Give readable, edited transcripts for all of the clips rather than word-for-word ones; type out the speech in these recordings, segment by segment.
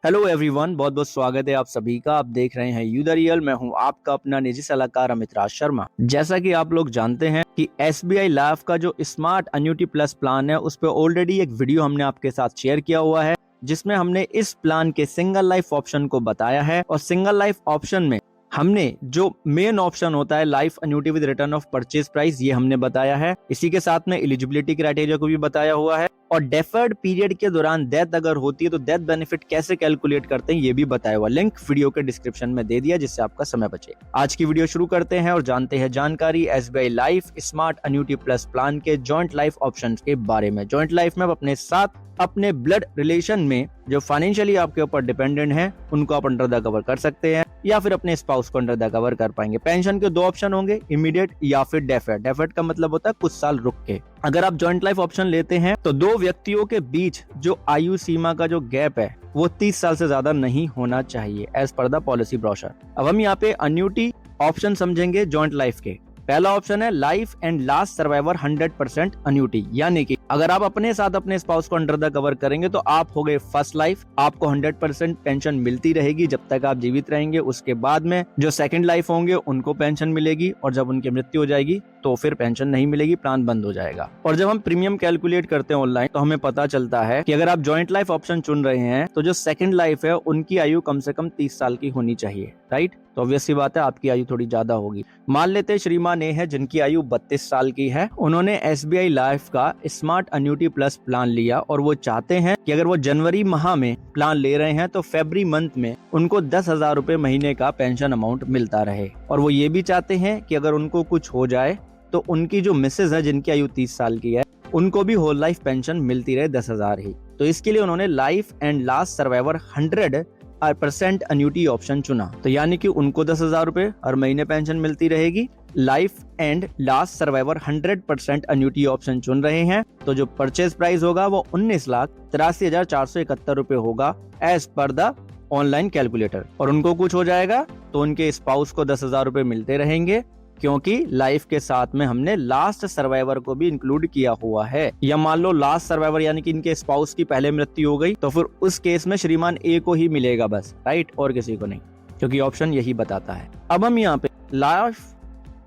Hello everyone, बहुत बहुत स्वागत है आप सभी का। आप देख रहे हैं यू द रियल। मैं हूं आपका अपना निजी सलाहकार अमित राज शर्मा। जैसा कि आप लोग जानते हैं कि SBI लाइफ का जो स्मार्ट एन्युटी प्लस प्लान है उस पर ऑलरेडी एक वीडियो हमने आपके साथ शेयर किया हुआ है, जिसमें हमने इस प्लान के सिंगल लाइफ ऑप्शन को बताया है। और सिंगल लाइफ ऑप्शन में हमने जो मेन ऑप्शन होता है life annuity with return of purchase price, ये हमने बताया है। इसी के साथ में एलिजिबिलिटी क्राइटेरिया को भी बताया हुआ है और डेफर्ड पीरियड के दौरान डेथ अगर होती है तो डेथ बेनिफिट कैसे कैलकुलेट करते हैं ये भी बताया हुआ। लिंक वीडियो के डिस्क्रिप्शन में दे दिया, जिससे आपका समय बचे। आज की वीडियो शुरू करते हैं और जानते हैं जानकारी SBI life smart annuity plus plan के जॉइंट लाइफ ऑप्शन के बारे में। जॉइंट लाइफ में आप अपने साथ अपने ब्लड रिलेशन में जो फाइनेंशियली आपके ऊपर डिपेंडेंट हैं उनको आप अंडर द कवर कर सकते हैं या फिर अपने स्पाउस को अंडर द कवर कर पाएंगे। पेंशन के दो ऑप्शन होंगे, इमीडिएट या फिर डेफर्ड। डेफर्ड का मतलब होता है कुछ साल रुक के। अगर आप जॉइंट लाइफ ऑप्शन लेते हैं तो दो व्यक्तियों के बीच जो आयु सीमा का जो गैप है वो 30 साल से ज्यादा नहीं होना चाहिए as per the policy brochure. अब हम यहाँ पे एन्युटी ऑप्शन समझेंगे जॉइंट लाइफ के। पहला ऑप्शन है life and last survivor 100% annuity, यानी कि अगर आप अपने साथ अपने स्पाउस को अंडर द कवर करेंगे तो आप हो गए फर्स्ट लाइफ, आपको 100% पेंशन मिलती रहेगी जब तक आप जीवित रहेंगे। उसके बाद में जो सेकंड लाइफ होंगे उनको पेंशन मिलेगी और जब उनकी मृत्यु हो जाएगी तो फिर पेंशन नहीं मिलेगी, प्लान बंद हो जाएगा। और जब हम प्रीमियम कैलकुलेट करते हैं ऑनलाइन तो हमें पता चलता है कि अगर आप जॉइंट लाइफ ऑप्शन चुन रहे हैं तो जो सेकंड लाइफ है उनकी आयु कम से कम 30 साल की होनी चाहिए, राइट। तो ऑब्वियस सी बात है आपकी आयु थोड़ी ज्यादा होगी। मान लेते हैं श्रीमान ए है जिनकी आयु 32 साल की है। उन्होंने SBI लाइफ का स्मार्ट एन्युटी प्लस प्लान लिया और वो चाहते हैं कि अगर वो जनवरी माह में प्लान ले रहे हैं तो फरवरी मंथ में उनको 10,000 रुपए महीने का पेंशन अमाउंट मिलता रहे। और वो ये भी चाहते हैं कि अगर उनको कुछ हो जाए तो उनकी जो मिसेज है जिनकी आयु 30 साल की है उनको भी होल लाइफ पेंशन मिलती रहे 10,000 ही। तो इसके लिए उन्होंने life and last survivor 100% annuity option चुना। तो यानी कि उनको 10,000 रुपए हर महीने पेंशन मिलती रहेगी। Life and last survivor 100% annuity option चुन रहे हैं तो जो परचेज प्राइस होगा वो 19,83,471 रुपए होगा as per the online calculator. और उनको कुछ हो जाएगा तो उनके स्पाउस को 10,000 रुपए मिलते रहेंगे, क्योंकि लाइफ के साथ में हमने लास्ट सर्वाइवर को भी इंक्लूड किया हुआ है। या मान लो लास्ट सर्वाइवर यानी कि इनके स्पाउस की पहले मृत्यु हो गई तो फिर उस केस में श्रीमान ए को ही मिलेगा बस, राइट, और किसी को नहीं, क्योंकि ऑप्शन यही बताता है। अब हम यहाँ पे life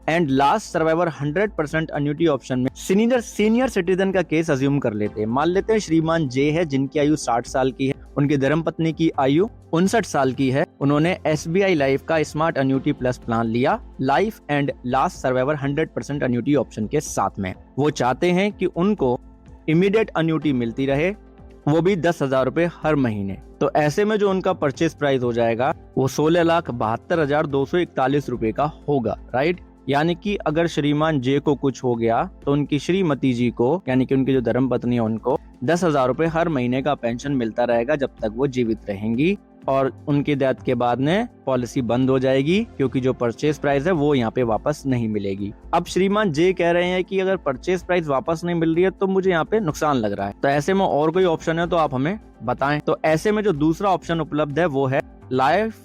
and last survivor 100% annuity option में सीनियर सिटीजन का केस अज्यूम कर लेते हैं। मान लेते हैं श्रीमान जे है जिनकी आयु 60 साल की है, उनकी धर्मपत्नी की आयु 59 साल की है। उन्होंने SBI लाइफ का स्मार्ट एन्युटी प्लस प्लान लिया life and last survivor 100% annuity option के साथ में। वो चाहते हैं कि उनको इमीडिएट एन्युटी मिलती रहे, वो भी 10,000 रुपए हर महीने। तो ऐसे में जो उनका परचेज प्राइस हो जाएगा वो 16,72,241 रुपए का होगा, राइट। यानी कि अगर श्रीमान जे को कुछ हो गया तो उनकी श्रीमती जी को यानी कि उनकी जो धर्मपत्नी है उनको 10,000 रुपए हर महीने का पेंशन मिलता रहेगा जब तक वो जीवित रहेंगी। और उनकी डेथ के बाद में पॉलिसी बंद हो जाएगी, क्योंकि जो परचेज प्राइस है वो यहाँ पे वापस नहीं मिलेगी। अब श्रीमान जे कह रहे हैं कि अगर परचेज प्राइस वापस नहीं मिल रही है तो मुझे यहाँ पे नुकसान लग रहा है, तो ऐसे में और कोई ऑप्शन है तो आप हमें बताएं। तो ऐसे में जो दूसरा ऑप्शन उपलब्ध है वो है life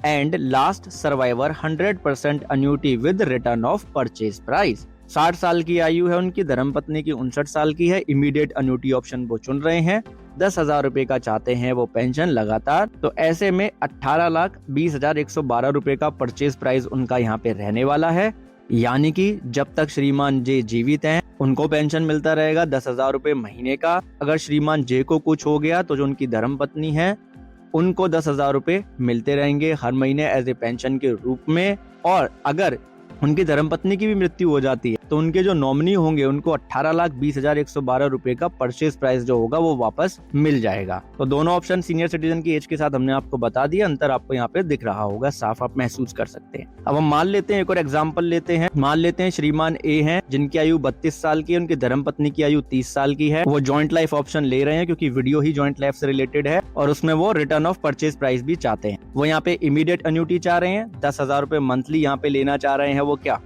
and last survivor 100% annuity with return of purchase price. 60 साल की आयु है उनकी, धर्मपत्नी की 59 साल की है। इमीडिएट एन्युटी ऑप्शन वो चुन रहे हैं, 10,000 रुपए का चाहते हैं वो पेंशन लगातार। तो ऐसे में 18,20,112 रुपए का परचेज प्राइस उनका यहाँ पे रहने वाला है। यानी कि जब तक श्रीमान जे जीवित हैं उनको पेंशन मिलता रहेगा 10,000 रुपए महीने का। अगर श्रीमान जे को कुछ हो गया तो जो उनकी धर्मपत्नी है उनको 10,000 रुपए मिलते रहेंगे हर महीने एज ए पेंशन के रूप में। और अगर उनकी धर्मपत्नी की भी मृत्यु हो जाती है तो उनके जो नॉमिनी होंगे उनको 18,20,112 रुपए का परचेज प्राइस जो होगा वो वापस मिल जाएगा। तो दोनों ऑप्शन सीनियर सिटीजन की एज के साथ हमने आपको बता दिया, अंतर आपको यहाँ पे दिख रहा होगा, साफ आप महसूस कर सकते हैं। अब हम मान लेते हैं एक और एग्जाम्पल लेते हैं। मान लेते हैं श्रीमान ए हैं जिनकी आयु 32 साल की है, उनकी धर्मपत्नी की आयु 30 साल की है। वो जॉइंट लाइफ ऑप्शन ले रहे हैं क्योंकि वीडियो ही जॉइंट लाइफ से रिलेटेड है और उसमें वो रिटर्न ऑफ परचेज प्राइस भी चाहते हैं। वो यहाँ पे इमीडिएट एन्युटी चाह रहे हैं, 10,000 रुपए मंथली यहाँ पे लेना चाह रहे हैं, वो क्या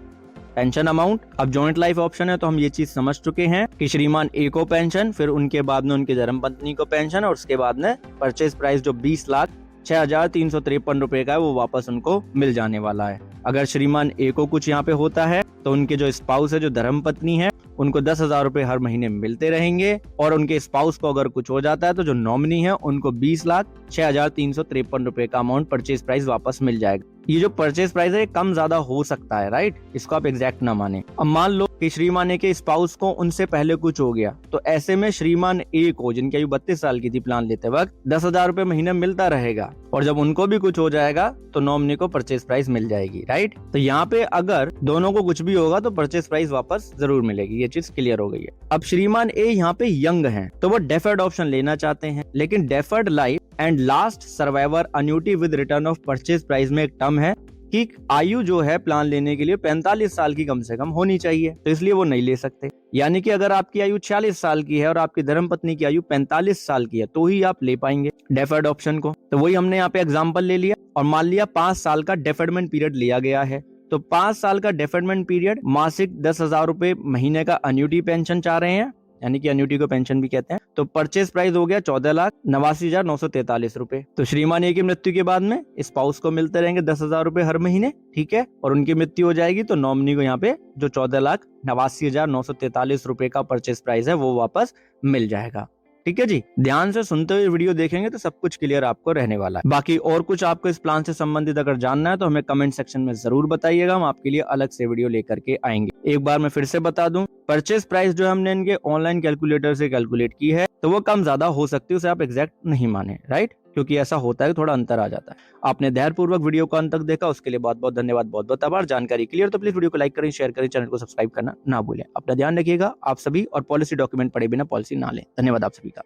पेंशन अमाउंट। अब जॉइंट लाइफ ऑप्शन है तो हम ये चीज समझ चुके हैं कि श्रीमान ए को पेंशन, फिर उनके बाद में उनकी धर्मपत्नी को पेंशन और उसके बाद में परचेज प्राइस जो 20,06,353 रुपए का है वो वापस उनको मिल जाने वाला है। अगर श्रीमान ए को कुछ यहाँ पे होता है तो उनके जो स्पाउस है, जो धर्मपत्नी है, उनको 10,000 रुपए हर महीने मिलते रहेंगे, और उनके स्पाउस को अगर कुछ हो जाता है तो जो नॉमिनी है उनको 20,06,353 रुपए का अमाउंट परचेज प्राइस वापस मिल जाएगा। ये जो परचेज प्राइस है ये कम ज्यादा हो सकता है, राइट, इसको आप एग्जैक्ट ना माने। अब मान लो कि श्रीमान ए के स्पाउस को उनसे पहले कुछ हो गया, तो ऐसे में श्रीमान ए को, जिनकी आयु 32 साल की थी, प्लान लेते वक्त 10,000 रुपए महीने मिलता रहेगा, और जब उनको भी कुछ हो जाएगा तो नॉमिनी को परचेज प्राइस मिल जाएगी, राइट। तो यहाँ पे अगर दोनों को कुछ भी होगा तो परचेज प्राइस वापस जरूर मिलेगी, ये चीज क्लियर हो गई है। अब श्रीमान ए यहाँ पे यंग हैं, तो वो डेफर्ड ऑप्शन लेना चाहते हैं, लेकिन deferred life and last survivor annuity with return of purchase price में एक टर्म है कि आयु जो है प्लान लेने के लिए 45 साल की कम से कम होनी चाहिए, तो इसलिए वो नहीं ले सकते। यानी कि अगर आपकी आयु 46 साल की है और आपकी धर्मपत्नी की आयु 45 साल की है तो ही आप ले पाएंगे डेफर्ड ऑप्शन को। तो वही हमने यहाँ पे एग्जांपल ले लिया, और मान लिया 5 साल का डेफर्डमेंट पीरियड लिया गया है, तो 5 साल का डेफर्डमेंट पीरियड, मासिक 10,000 रुपए महीने का अन्यूटी पेंशन चाह रहे हैं, यानी कि अन्यूटी को पेंशन भी कहते हैं। तो परचेज प्राइस हो गया 14,89,943 रुपए। तो श्रीमान ए की मृत्यु के बाद में स्पाउस को मिलते रहेंगे 10,000 रुपए हर महीने, ठीक है, और उनकी मृत्यु हो जाएगी तो नॉमिनी को यहाँ पे जो 14,89,943 रुपए का परचेज प्राइस है वो वापस मिल जाएगा। ठीक है जी, ध्यान से सुनते हुए वीडियो देखेंगे तो सब कुछ क्लियर आपको रहने वाला है। बाकी और कुछ आपको इस प्लान से संबंधित अगर जानना है तो हमें कमेंट सेक्शन में जरूर बताइएगा, हम आपके लिए अलग से वीडियो लेकर के आएंगे। एक बार मैं फिर से बता दूं, परचेज प्राइस जो हमने इनके ऑनलाइन कैलकुलेटर से कैलकुलेट की है तो वो कम ज्यादा हो सकती है, उसे आप एग्जैक्ट नहीं माने, राइट, क्योंकि ऐसा होता है, थोड़ा अंतर आ जाता है। आपने धैर्यपूर्वक वीडियो को अंत तक देखा, उसके लिए बहुत बहुत धन्यवाद, बहुत बहुत आभार। जानकारी क्लियर तो प्लीज वीडियो को लाइक करें, शेयर करें, चैनल को सब्सक्राइब करना ना भूलें। अपना ध्यान रखिएगा आप सभी, और पॉलिसी डॉक्यूमेंट पढ़े बिना पॉलिसी ना लें। धन्यवाद आप सभी का।